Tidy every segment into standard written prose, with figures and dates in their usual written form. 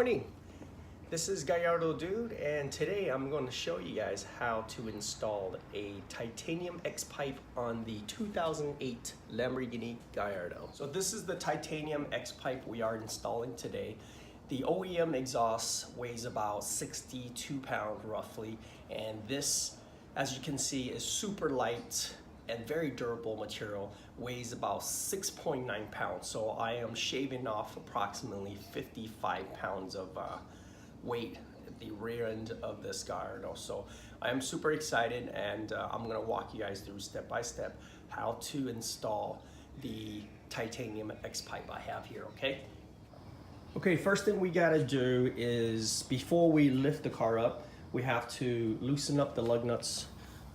morning. This is Gallardo Dude, and today I'm going to show you guys how to install a titanium X pipe on the 2008 Lamborghini Gallardo. So this is the titanium X pipe we are installing today. The OEM exhaust weighs about 62 pounds roughly, and this, as you can see, is super light and very durable material, weighs about 6.9 pounds. So I am shaving off approximately 55 pounds of weight at the rear end of this Gallardo. So I am super excited, and I'm gonna walk you guys through step by step how to install the titanium X pipe I have here, okay? Okay, first thing we gotta do is, before we lift the car up, we have to loosen up the lug nuts,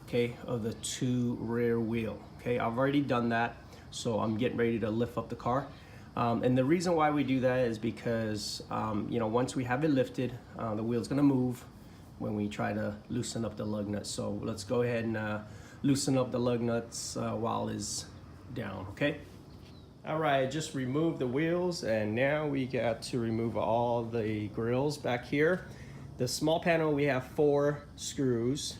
okay, of the two rear wheel. Okay, I've already done that, so I'm getting ready to lift up the car. And the reason why we do that is because, you know, once we have it lifted, the wheel's gonna move when we try to loosen up the lug nuts. So let's go ahead and loosen up the lug nuts while it's down, okay? All right, just remove the wheels, and now we got to remove all the grills back here. The small panel, we have 4 screws.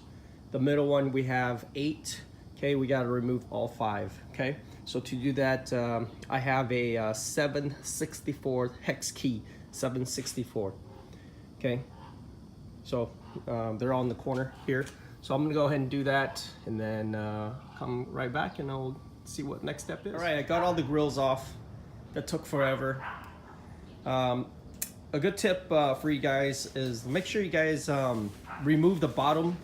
The middle one, we have 8. Okay, we got to remove all 5. Okay, so to do that, I have a 764 hex key, 764. Okay, so they're on the corner here. So I'm gonna go ahead and do that, and then come right back, and I'll see what next step is. All right, I got all the grills off. That took forever. A good tip for you guys is make sure you guys remove the bottom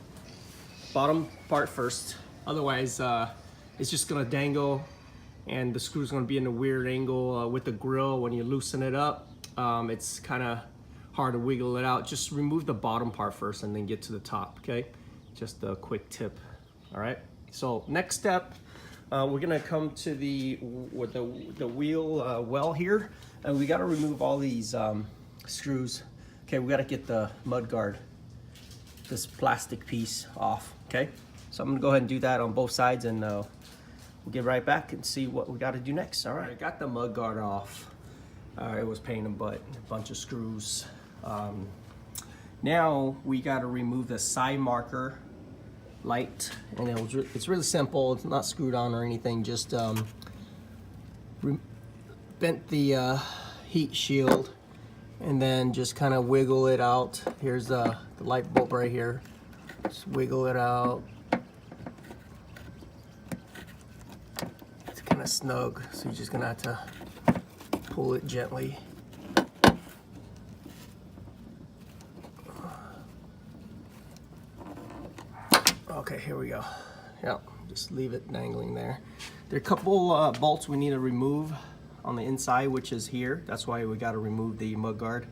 part first. Otherwise, it's just gonna dangle, and the screw's gonna be in a weird angle with the grill. When you loosen it up, it's kind of hard to wiggle it out. Just remove the bottom part first, and then get to the top. Okay, just a quick tip. All right. So next step, we're gonna come to the wheel well here, and we gotta remove all these screws. Okay, we gotta get the mud guard, this plastic piece, off. Okay, so I'm gonna go ahead and do that on both sides, and we'll get right back and see what we got to do next. All right, I got the mud guard off. It was pain in the butt, a bunch of screws. Now we got to remove the side marker light, and it's really simple. It's not screwed on or anything. Just bent the heat shield, and then just kind of wiggle it out. Here's the light bulb right here. Just wiggle it out. It's kind of snug, so you're just gonna have to pull it gently. Okay, here we go. Yep, just leave it dangling there. There are a couple bolts we need to remove on the inside, which is here. That's why we got to remove the mud guard.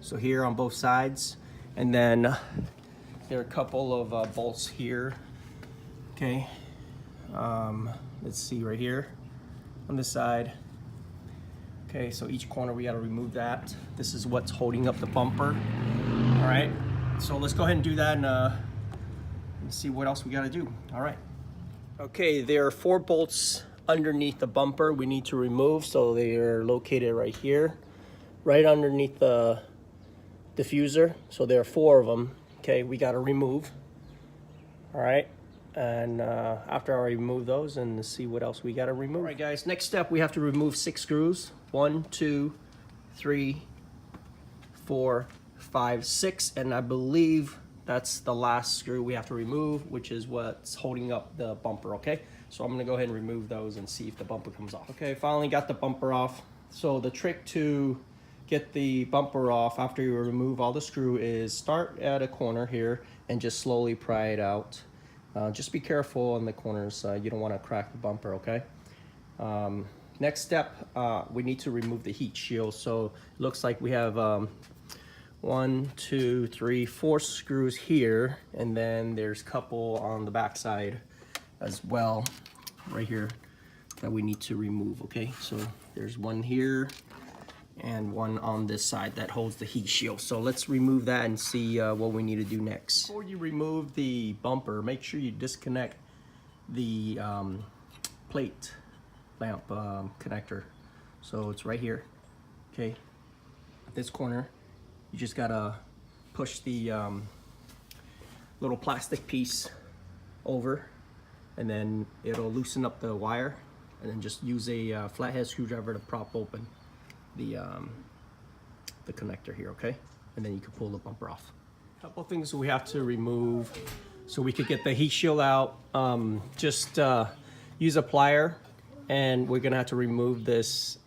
So here on both sides, and then there are a couple of bolts here. Okay, let's see right here on this side. Okay, so each corner we got to remove that. This is what's holding up the bumper. All right, so let's go ahead and do that, and see what else we got to do. All right. Okay, there are 4 bolts underneath the bumper we need to remove. So they are located right here, right underneath the diffuser. So there are 4 of them. Okay, we got to remove. All right, and after I remove those, and see what else we got to remove. All right, guys, next step, we have to remove 6 screws. 1, 2, 3, 4, 5, 6, and I believe that's the last screw we have to remove, which is what's holding up the bumper. Okay, so I'm gonna go ahead and remove those and see if the bumper comes off. Okay, finally got the bumper off. So the trick to get the bumper off after you remove all the screw is start at a corner here and just slowly pry it out. Just be careful on the corners. You don't want to crack the bumper. Okay. Next step, we need to remove the heat shield. So it looks like we have 1, 2, 3, 4 screws here, and then there's a couple on the back side as well, right here, that we need to remove. Okay, so there's one here and one on this side that holds the heat shield. So let's remove that and see what we need to do next. Before you remove the bumper, make sure you disconnect the plate lamp connector. So it's right here. Okay, this corner, You just gotta push the little plastic piece over, and then it'll loosen up the wire, and then just use a flathead screwdriver to prop open the connector here, okay? And then you can pull the bumper off. A couple of things we have to remove so we could get the heat shield out. Just use a plier, and we're gonna have to remove this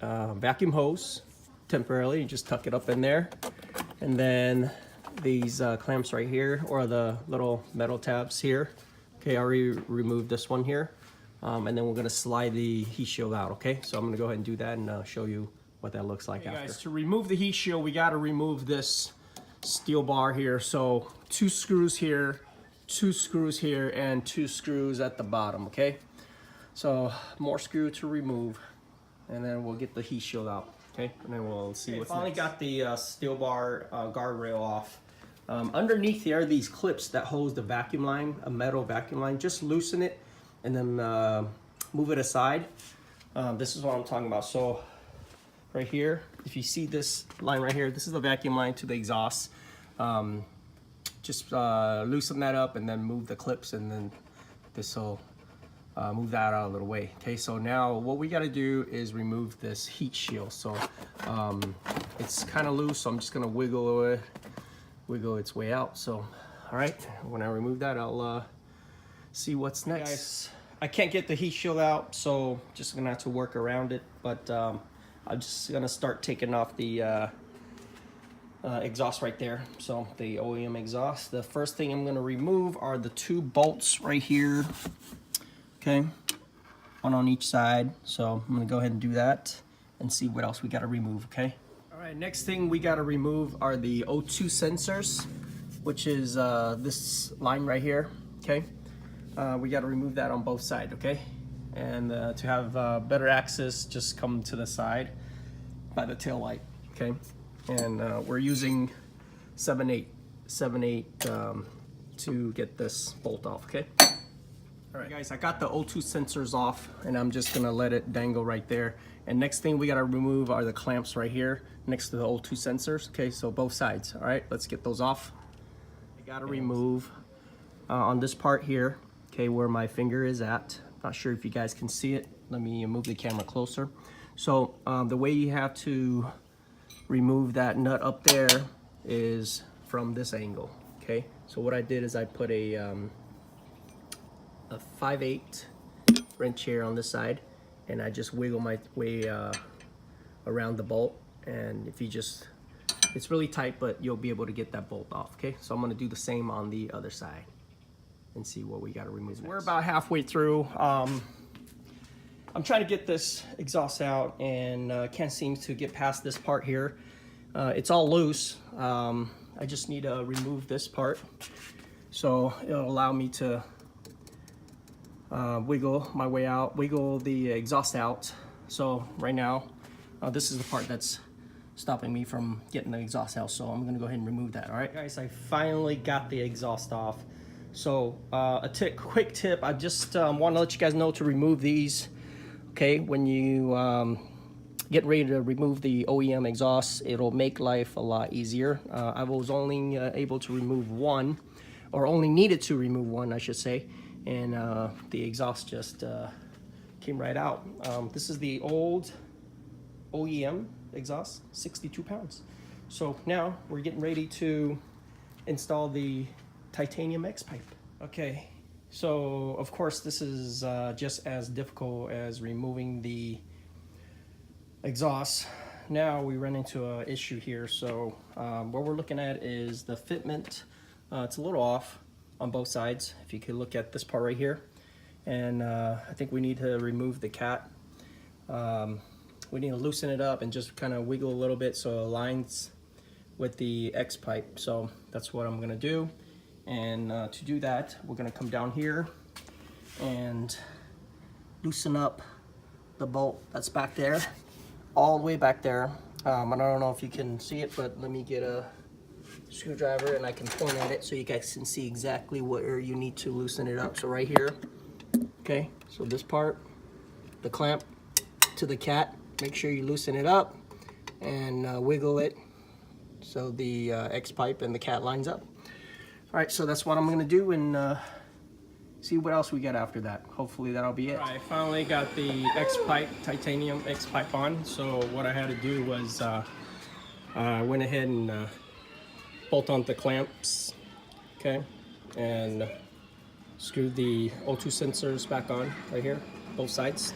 vacuum hose temporarily. You just tuck it up in there, and then these clamps right here, or the little metal tabs here. Okay, I already removed this one here, and then we're gonna slide the heat shield out. Okay, so I'm gonna go ahead and do that and show you what that looks like after. Guys, to remove the heat shield, we gotta remove this steel bar here. So 2 screws here, 2 screws here, and 2 screws at the bottom. Okay, so more screw to remove, and then we'll get the heat shield out. Okay, and then we'll see what's next. Finally got the steel bar guardrail off. Underneath here are these clips that holds the vacuum line, a metal vacuum line. Just loosen it and then move it aside. This is what I'm talking about. So right here, if you see this line right here, this is the vacuum line to the exhaust. Just loosen that up and then move the clips, and then this will move that out a little way. Okay, so now what we got to do is remove this heat shield. So it's kind of loose, so I'm just gonna wiggle its way out. So all right, when I remove that, I'll see what's next. Guys, I can't get the heat shield out, so just gonna have to work around it. But I'm just gonna start taking off the exhaust right there. So the OEM exhaust. The first thing I'm gonna remove are the 2 bolts right here. Okay, one on each side. So I'm gonna go ahead and do that and see what else we gotta remove. Okay. All right, next thing we gotta remove are the O2 sensors, which is this line right here. Okay, we gotta remove that on both sides. Okay, and to have better access, just come to the side by the tail light. Okay, and we're using 7/8 to get this bolt off. Okay. All right, guys, I got the O2 sensors off, and I'm just gonna let it dangle right there. And next thing we gotta remove are the clamps right here next to the O2 sensors. Okay, so both sides. All right, let's get those off. I gotta remove on this part here, okay, where my finger is at. Not sure if you guys can see it. Let me move the camera closer. So the way you have to remove that nut up there is from this angle. Okay, so what I did is I put a 5/8 wrench here on this side, and I just wiggle my way around the bolt, and if you just, it's really tight, but you'll be able to get that bolt off. Okay, so I'm going to do the same on the other side and see what we got to remove next. We're about halfway through. I'm trying to get this exhaust out, and can't seem to get past this part here. It's all loose. I just need to remove this part, so it'll allow me to wiggle my way out, wiggle the exhaust out. So right now, this is the part that's stopping me from getting the exhaust out. So I'm gonna go ahead and remove that. All right, guys, I finally got the exhaust off. So a quick tip, I just want to let you guys know to remove these. Okay, when you get ready to remove the OEM exhaust, it'll make life a lot easier. I was only able to remove one, or only needed to remove one, I should say. And the exhaust just came right out. This is the old OEM exhaust, 62 pounds. So now we're getting ready to install the titanium X pipe. Okay, so of course this is just as difficult as removing the exhaust. Now we run into an issue here. So what we're looking at is the fitment. It's a little off on both sides. If you could look at this part right here, and I think we need to remove the cat. We need to loosen it up and just kind of wiggle a little bit so it aligns with the X pipe. So that's what I'm gonna do. And to do that, we're gonna come down here and loosen up the bolt that's back there, all the way back there. I don't know if you can see it, but let me get a screwdriver and I can point at it so you guys can see exactly where you need to loosen it up. So right here, okay, so this part, the clamp to the cat, make sure you loosen it up and wiggle it so the X pipe and the cat lines up. All right, so that's what I'm gonna do, and see what else we get after that. Hopefully that'll be it. I finally got the X pipe, titanium X pipe on. So what I had to do was I went ahead and bolt on the clamps, okay, and screwed the O2 sensors back on right here, both sides.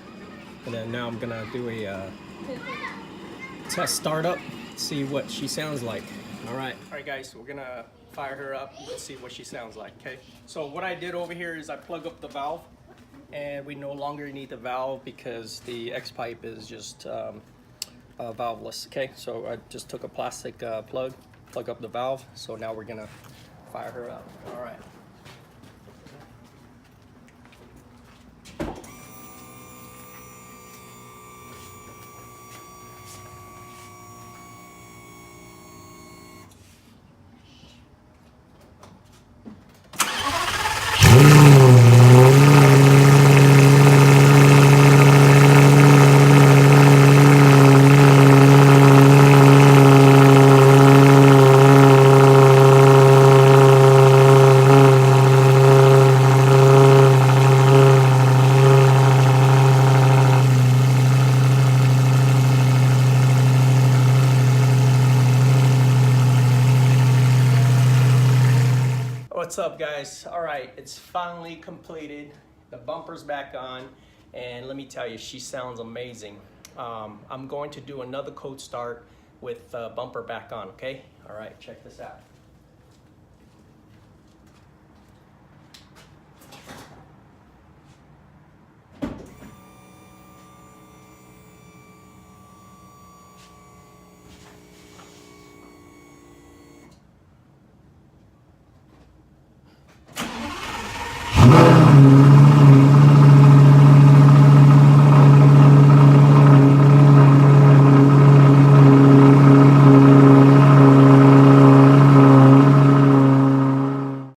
And then now I'm gonna do a test startup, see what she sounds like. All right guys, we're gonna fire her up and see what she sounds like, okay? So what I did over here is I plug up the valve, and we no longer need the valve because the X pipe is just valveless, okay? So I just took a plastic plug up the valve. So now we're gonna fire her up. All right. What's up, guys? All right, it's finally completed. The bumper's back on, and let me tell you, she sounds amazing. I'm going to do another cold start with bumper back on, okay? All right, check this out.